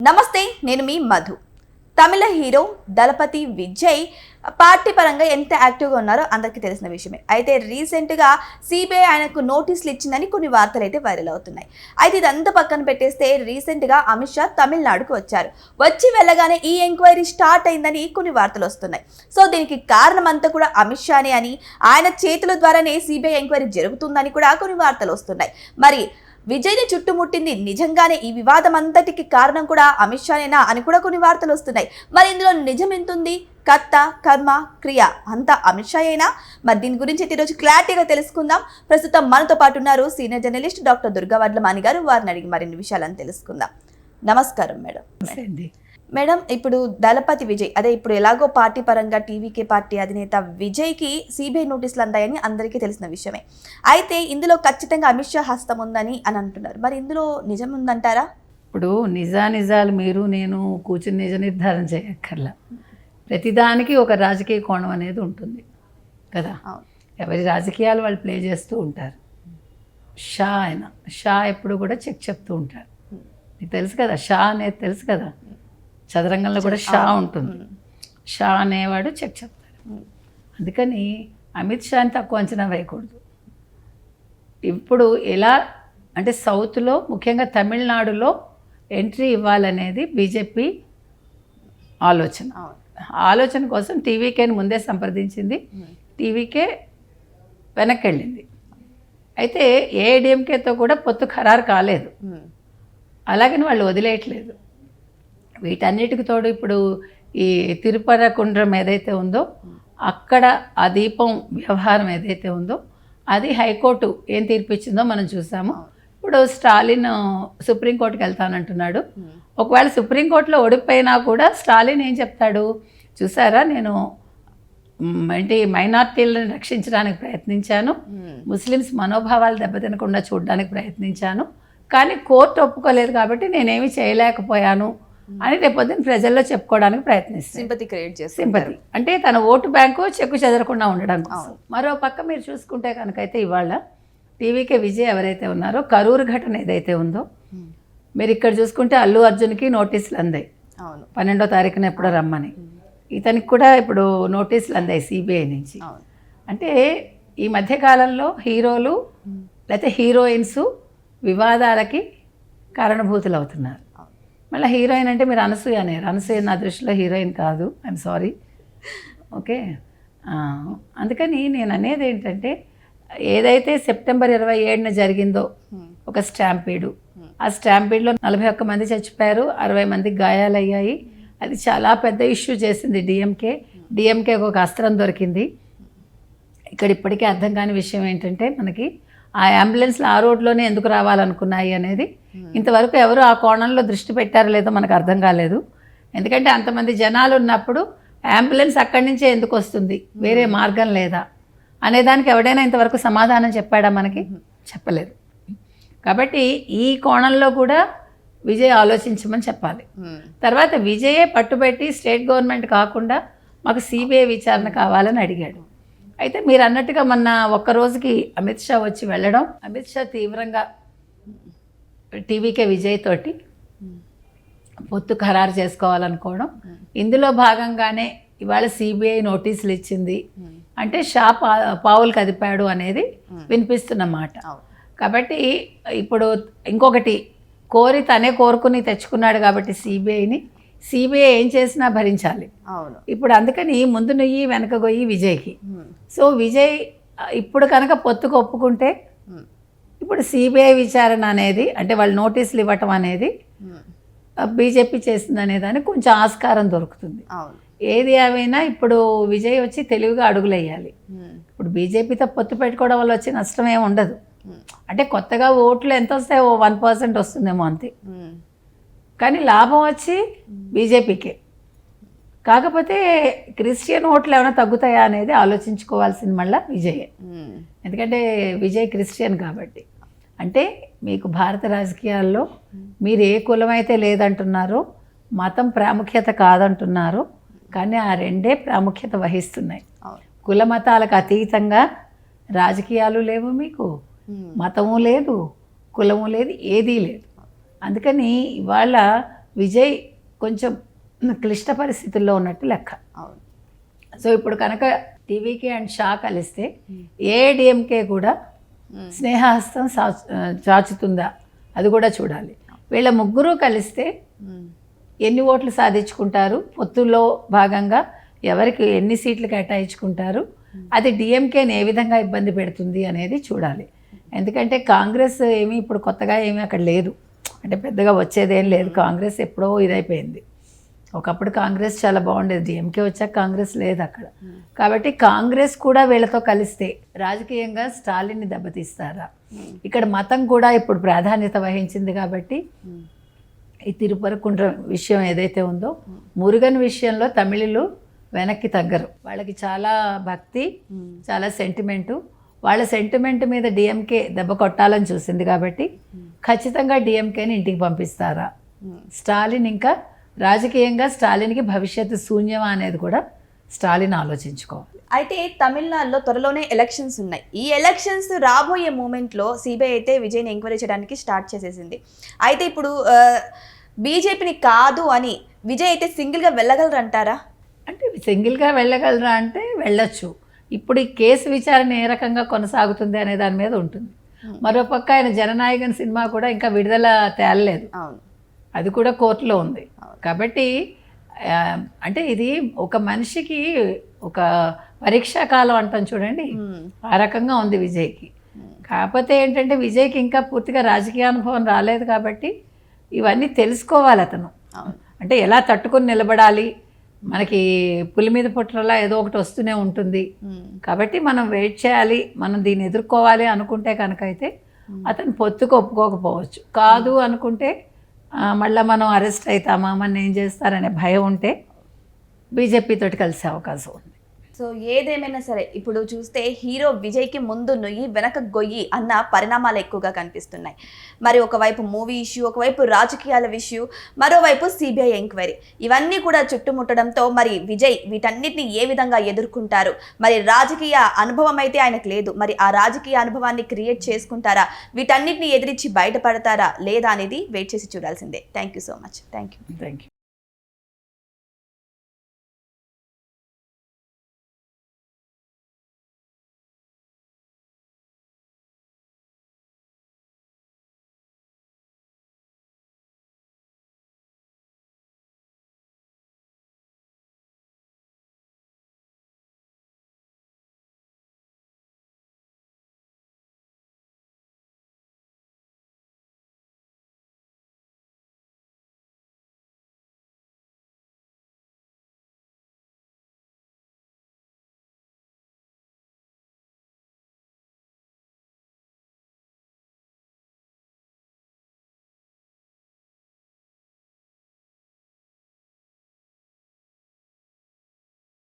నమస్తే, నేను మీ మధు. తమిళ హీరో దళపతి విజయ్ పార్టీ పరంగా ఎంత యాక్టివ్గా ఉన్నారో అందరికీ తెలిసిన విషయమే. అయితే రీసెంట్గా సిబిఐ ఆయనకు నోటీసులు ఇచ్చిందని కొన్ని వార్తలు అయితే వైరల్ అవుతున్నాయి. అయితే ఇదంతా పక్కన పెట్టేస్తే రీసెంట్గా అమిత్ షా తమిళనాడుకు వచ్చారు. వచ్చి వెళ్ళగానే ఈ ఎంక్వైరీ స్టార్ట్ అయిందని కొన్ని వార్తలు వస్తున్నాయి. సో దీనికి కారణం అంతా కూడా అమిత్ షానే అని, ఆయన చేతుల ద్వారానే సిబిఐ ఎంక్వైరీ జరుగుతుందని కూడా కొన్ని వార్తలు వస్తున్నాయి. మరి విజయ్ని చుట్టుముట్టింది నిజంగానే ఈ వివాదం అంతటికి కారణం కూడా అమిత్ షానేనా అని కూడా కొన్ని వార్తలు వస్తున్నాయి. మరి ఇందులో నిజం ఎంతుంది? కర్త కర్మ క్రియ అంతా అమిత్ షా అయినా? మరి దీని గురించి అయితే ఈరోజు క్లారిటీగా తెలుసుకుందాం. ప్రస్తుతం మనతో పాటు ఉన్నారు senior journalist doctor Durga Vadlamani గారు. వారిని అడిగి మరిన్ని విషయాలను తెలుసుకుందాం. నమస్కారం మేడం. మేడం, ఇప్పుడు దళపతి విజయ్, అదే ఇప్పుడు ఎలాగో పార్టీ పరంగా టీవీకే పార్టీ అధినేత విజయ్కి సిబిఐ నోటీసులు అందాయని అందరికీ తెలిసిన విషయమే. అయితే ఇందులో ఖచ్చితంగా అమిత్ షా హస్తం ఉందని అని అంటున్నారు. మరి ఇందులో నిజం ఉందంటారా? ఇప్పుడు నిజాలు మీరు నేను కూర్చుని నిజ నిర్ధారణ చేయక్కర్లా. ప్రతిదానికి ఒక రాజకీయ కోణం అనేది ఉంటుంది కదా. ఎవరి రాజకీయాలు వాళ్ళు ప్లే చేస్తూ ఉంటారు. షా ఎప్పుడు కూడా చెప్తూ ఉంటారు. మీకు తెలుసు కదా, షా అనేది తెలుసు కదా, చదరంగంలో కూడా షా ఉంటుంది. షా అనేవాడు చెప్తారు. అందుకని అమిత్ షాని తక్కువ అంచనా వేయకూడదు. ఇప్పుడు ఎలా అంటే సౌత్లో ముఖ్యంగా తమిళనాడులో ఎంట్రీ ఇవ్వాలనేది బీజేపీ ఆలోచన కోసం టీవీకేని ముందే సంప్రదించింది. టీవీకే వెనక్కి వెళ్ళింది. అయితే ఏఐడిఎంకేతో కూడా పొత్తు ఖరారు కాలేదు. అలాగని వాళ్ళు వదిలేయట్లేదు. వీటన్నిటికి తోడు ఇప్పుడు ఈ తిరుపరకుండ్రం ఏదైతే ఉందో అక్కడ ఆ దీపం వ్యవహారం ఏదైతే ఉందో అది హైకోర్టు ఏం తీర్పిచ్చిందో మనం చూసాము. ఇప్పుడు స్టాలిన్ సుప్రీంకోర్టుకి వెళ్తానంటున్నాడు. ఒకవేళ సుప్రీంకోర్టులో ఓడిపోయినా కూడా స్టాలిన్ ఏం చెప్తాడు? చూసారా, నేను మైనార్టీలను రక్షించడానికి ప్రయత్నించాను, ముస్లిమ్స్ మనోభావాలు దెబ్బతినకుండా చూడడానికి ప్రయత్నించాను, కానీ కోర్టు ఒప్పుకోలేదు కాబట్టి నేనేమి చేయలేకపోయాను అని రేపొద్దున ప్రజల్లో చెప్పుకోవడానికి ప్రయత్నిస్తాను. సింపతి క్రియేట్ చేసి, సింపతి అంటే తన ఓటు బ్యాంకు చెక్కు చెదరకుండా ఉండడం కోసం. మరో పక్క మీరు చూసుకుంటే కనుకైతే ఇవాళ టీవీకే విజయ్ ఎవరైతే ఉన్నారో కరూరు ఘటన ఏదైతే ఉందో, మీరు ఇక్కడ చూసుకుంటే అల్లు అర్జున్కి నోటీసులు అందాయి. 12వ తారీఖున ఎప్పుడో రమ్మని. ఇతనికి కూడా ఇప్పుడు నోటీసులు అందాయి సిబిఐ నుంచి. అంటే ఈ మధ్యకాలంలో హీరోలు లేకపోతే హీరోయిన్స్ వివాదాలకి కారణభూతులు అవుతున్నారు. మళ్ళీ హీరోయిన్ అంటే మీరు అనసూయ అనేరు. అనసూయ నా దృష్టిలో హీరోయిన్ కాదు, ఐఎమ్ సారీ. ఓకే, అందుకని నేను అనేది ఏంటంటే ఏదైతే సెప్టెంబర్ 27న జరిగిందో ఒక స్టాంపీడు, ఆ స్టాంపీడ్లో 41 మంది చచ్చిపోయారు, 60 మందికి గాయాలయ్యాయి. అది చాలా పెద్ద ఇష్యూ చేసింది డిఎంకే ఒక అస్త్రం దొరికింది. ఇక్కడ ఇప్పటికీ అర్థం కాని విషయం ఏంటంటే మనకి ఆ అంబులెన్స్లు ఆ రోడ్లోనే ఎందుకు రావాలనుకున్నాయి అనేది ఇంతవరకు ఎవరు ఆ కోణంలో దృష్టి పెట్టారో లేదో మనకు అర్థం కాలేదు. ఎందుకంటే అంతమంది జనాలు ఉన్నప్పుడు అంబులెన్స్ అక్కడి నుంచే ఎందుకు వస్తుంది, వేరే మార్గం లేదా అనేదానికి ఎవడైనా ఇంతవరకు సమాధానం చెప్పాడా? మనకి చెప్పలేదు. కాబట్టి ఈ కోణంలో కూడా విజయ్ ఆలోచించమని చెప్పాలి. తర్వాత విజయే పట్టుబట్టి స్టేట్ గవర్నమెంట్ కాకుండా మాకు సిబిఐ విచారణ కావాలని అడిగాడు. అయితే మీరు అన్నట్టుగా మొన్న ఒక్కరోజుకి అమిత్ షా వచ్చి వెళ్ళడం, అమిత్ షా తీవ్రంగా టీవీకే విజయ్ తోటి పొత్తు ఖరారు చేసుకోవాలనుకోవడం, ఇందులో భాగంగానే ఇవాళ సిబిఐ నోటీసులు ఇచ్చింది. అంటే షా పావులు కదిపాడు అనేది వినిపిస్తున్న మాట. కాబట్టి ఇప్పుడు ఇంకొకటి తనే కోరుకుని తెచ్చుకున్నాడు కాబట్టి సిబిఐ ఏం చేసినా భరించాలి. ఇప్పుడు అందుకని ముందు నుయ్యి వెనక గొయ్యి విజయ్కి. సో విజయ్ ఇప్పుడు కనుక పొత్తుకు ఒప్పుకుంటే ఇప్పుడు సిబిఐ విచారణ అనేది అంటే వాళ్ళు నోటీసులు ఇవ్వటం అనేది బీజేపీ చేసింది అనేదానికి కొంచెం ఆస్కారం దొరుకుతుంది. ఏది ఏమైనా ఇప్పుడు విజయ్ వచ్చి తెలివిగా అడుగులు వేయాలి. ఇప్పుడు బీజేపీతో పొత్తు పెట్టుకోవడం వల్ల వచ్చే నష్టం ఏమి ఉండదు. అంటే కొత్తగా ఓట్లు ఎంత వస్తాయో 1% వస్తుందేమో అంతే, కానీ లాభం వచ్చి బీజేపీకే. కాకపోతే క్రిస్టియన్ ఓట్లు ఏమైనా తగ్గుతాయా అనేది ఆలోచించుకోవాల్సింది మళ్ళీ విజయే. ఎందుకంటే విజయ్ క్రిస్టియన్ కాబట్టి. అంటే మీకు భారత రాజకీయాల్లో మీరు ఏ కులం అయితే లేదంటున్నారో, మతం ప్రాముఖ్యత కాదంటున్నారు, కానీ ఆ రెండే ప్రాముఖ్యత వహిస్తున్నాయి. కుల మతాలకు అతీతంగా రాజకీయాలు లేవు, మీకు మతము లేదు, కులము లేదు, ఏదీ లేదు. అందుకని ఇవాళ విజయ్ కొంచెం క్లిష్ట పరిస్థితుల్లో ఉన్నట్టు లెక్క. అవును. సో ఇప్పుడు కనుక టీవీకే అండ్ షా కలిస్తే ఏఐడిఎంకే కూడా స్నేహహస్తం చాచుతుందా అది కూడా చూడాలి. వీళ్ళ ముగ్గురు కలిస్తే ఎన్ని ఓట్లు సాధించుకుంటారు, పొత్తుల్లో భాగంగా ఎవరికి ఎన్ని సీట్లు కేటాయించుకుంటారు, అది డిఎంకేని ఏ విధంగా ఇబ్బంది పెడుతుంది అనేది చూడాలి. ఎందుకంటే కాంగ్రెస్ ఏమీ ఇప్పుడు కొత్తగా ఏమీ అక్కడ లేదు, అంటే పెద్దగా వచ్చేదేం లేదు. కాంగ్రెస్ ఎప్పుడో ఇదైపోయింది. ఒకప్పుడు కాంగ్రెస్ చాలా బాగుండేది, డిఎంకే వచ్చాక కాంగ్రెస్ లేదు అక్కడ. కాబట్టి కాంగ్రెస్ కూడా వీళ్ళతో కలిస్తే రాజకీయంగా స్టాలిన్ని దెబ్బతీస్తారా? ఇక్కడ మతం కూడా ఇప్పుడు ప్రాధాన్యత వహించింది కాబట్టి ఈ తిరుపరకుండ్ర విషయం ఏదైతే ఉందో, మురుగన్ విషయంలో తమిళులు వెనక్కి తగ్గరు. వాళ్ళకి చాలా భక్తి, చాలా సెంటిమెంటు. వాళ్ళ సెంటిమెంట్ మీద డిఎంకే దెబ్బ కొట్టాలని చూసింది కాబట్టి ఖచ్చితంగా డిఎంకేని ఇంటికి పంపిస్తారా? స్టాలిన్ ఇంకా రాజకీయంగా స్టాలిన్కి భవిష్యత్తు శూన్యమా అనేది కూడా స్టాలిన్ ఆలోచించుకోవాలి. అయితే తమిళనాడులో త్వరలోనే ఎలక్షన్స్ ఉన్నాయి. ఈ ఎలక్షన్స్ రాబోయే మూమెంట్లో సిబిఐ అయితే విజయ్ని ఎంక్వైరీ చేయడానికి స్టార్ట్ చేసేసింది. అయితే ఇప్పుడు బీజేపీని కాదు అని విజయ్ అయితే సింగిల్గా వెళ్ళగలరంటారా? అంటే సింగిల్గా వెళ్ళగలరా అంటే వెళ్ళొచ్చు. ఇప్పుడు ఈ కేసు విచారణ ఏ రకంగా కొనసాగుతుంది అనే దాని మీద ఉంటుంది. మరోపక్క ఆయన జననాయకన్ సినిమా కూడా ఇంకా విడుదల తేలలేదు, అది కూడా కోర్టులో ఉంది. కాబట్టి అంటే ఇది ఒక మనిషికి ఒక పరీక్షా కాలం అంటాం చూడండి, ఆ రకంగా ఉంది విజయ్కి. కాకపోతే ఏంటంటే విజయ్కి ఇంకా పూర్తిగా రాజకీయ అనుభవం రాలేదు కాబట్టి ఇవన్నీ తెలుసుకోవాలి అతను. అంటే ఎలా తట్టుకొని నిలబడాలి, మనకి పులి మీద పుట్టరలా ఏదో ఒకటి వస్తూనే ఉంటుంది. కాబట్టి మనం వెయిట్ చేయాలి, మనం దీన్ని ఎదుర్కోవాలి అనుకుంటే కనుక అయితే అతను పొత్తుకు ఒప్పుకోకపోవచ్చు. కాదు అనుకుంటే మళ్ళీ మనం అరెస్ట్ అవుతామా, మన ఏం చేస్తారనే భయం ఉంటే బీజేపీ తోటి కలిసే అవకాశం ఉంది. సో ఏదేమైనా సరే ఇప్పుడు చూస్తే హీరో విజయ్కి ముందు నొయ్యి వెనక గొయ్యి అన్న పరిణామాలు ఎక్కువగా కనిపిస్తున్నాయి. మరి ఒకవైపు మూవీ ఇష్యూ, ఒకవైపు రాజకీయాల ఇష్యూ, మరోవైపు సిబిఐ ఎంక్వైరీ, ఇవన్నీ కూడా చుట్టుముట్టడంతో మరి విజయ్ వీటన్నిటిని ఏ విధంగా ఎదుర్కొంటారు? మరి రాజకీయ అనుభవం అయితే ఆయనకు లేదు, మరి ఆ రాజకీయ అనుభవాన్ని క్రియేట్ చేసుకుంటారా? వీటన్నిటిని ఎదిరించి బయటపడతారా లేదా అనేది వెయిట్ చేసి చూడాల్సిందే. Thank you so much. Thank you.